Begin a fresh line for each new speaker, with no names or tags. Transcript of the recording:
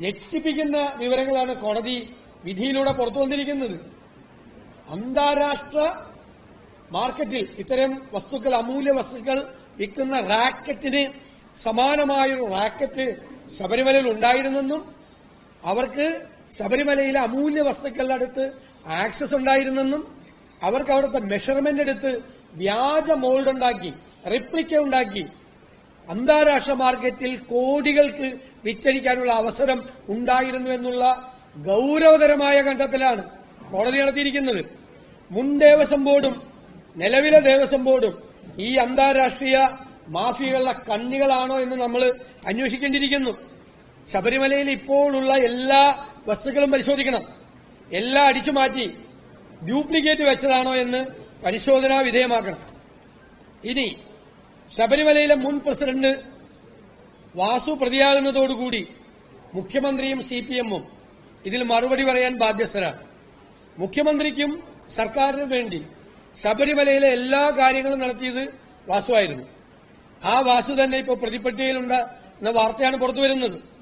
ഞെട്ടിപ്പിക്കുന്ന വിവരങ്ങളാണ് കോടതി വിധിയിലൂടെ പുറത്തുവന്നിരിക്കുന്നത്. അന്താരാഷ്ട്ര മാർക്കറ്റിൽ ഇത്തരം വസ്തുക്കൾ, അമൂല്യ വസ്തുക്കൾ വിൽക്കുന്ന റാക്കറ്റിന് സമാനമായൊരു റാക്കറ്റ് ശബരിമലയിൽ ഉണ്ടായിരുന്നെന്നും അവർക്ക് ശബരിമലയിലെ അമൂല്യ വസ്തുക്കളുടെ അടുത്ത് ആക്സസ് ഉണ്ടായിരുന്നെന്നും അവർക്ക് അവിടുത്തെ മെഷർമെന്റ് എടുത്ത് വ്യാജ മോൾഡ് ഉണ്ടാക്കി, റെപ്ലിക്ക ഉണ്ടാക്കി അന്താരാഷ്ട്ര മാർക്കറ്റിൽ കോടികൾക്ക് വിറ്റഴിക്കാനുള്ള അവസരം ഉണ്ടായിരുന്നു എന്നുള്ള ഗൌരവതരമായ കണ്ടെത്തലാണ് കോടതി നടത്തിയിരിക്കുന്നത്. മുൻ ദേവസ്വം ബോർഡും നിലവിലെ ദേവസ്വം ബോർഡും ഈ അന്താരാഷ്ട്രീയ മാഫിയകളുടെ കണ്ണികളാണോ എന്ന് നമ്മൾ അന്വേഷിക്കേണ്ടിയിരിക്കുന്നു. ശബരിമലയിൽ ഇപ്പോഴുള്ള എല്ലാ വസ്തുക്കളും പരിശോധിക്കണം. എല്ലാം അടിച്ചുമാറ്റി ഡ്യൂപ്ലിക്കേറ്റ് വെച്ചതാണോ എന്ന് പരിശോധനാ വിധേയമാക്കണം. ഇനി ശബരിമലയിലെ മുൻ പ്രസിഡന്റ് വാസു പ്രതിയാകുന്നതോടുകൂടി മുഖ്യമന്ത്രിയും സിപിഎമ്മും ഇതിൽ മറുപടി പറയാൻ ബാധ്യസ്ഥരാണ്. മുഖ്യമന്ത്രിക്കും സർക്കാരിനും വേണ്ടി ശബരിമലയിലെ എല്ലാ കാര്യങ്ങളും നടത്തിയത് വാസുവായിരുന്നു. ആ വാസു തന്നെ ഇപ്പോൾ പ്രതിപട്ടികയിലുണ്ട് എന്ന വാർത്തയാണ് പുറത്തുവരുന്നത്.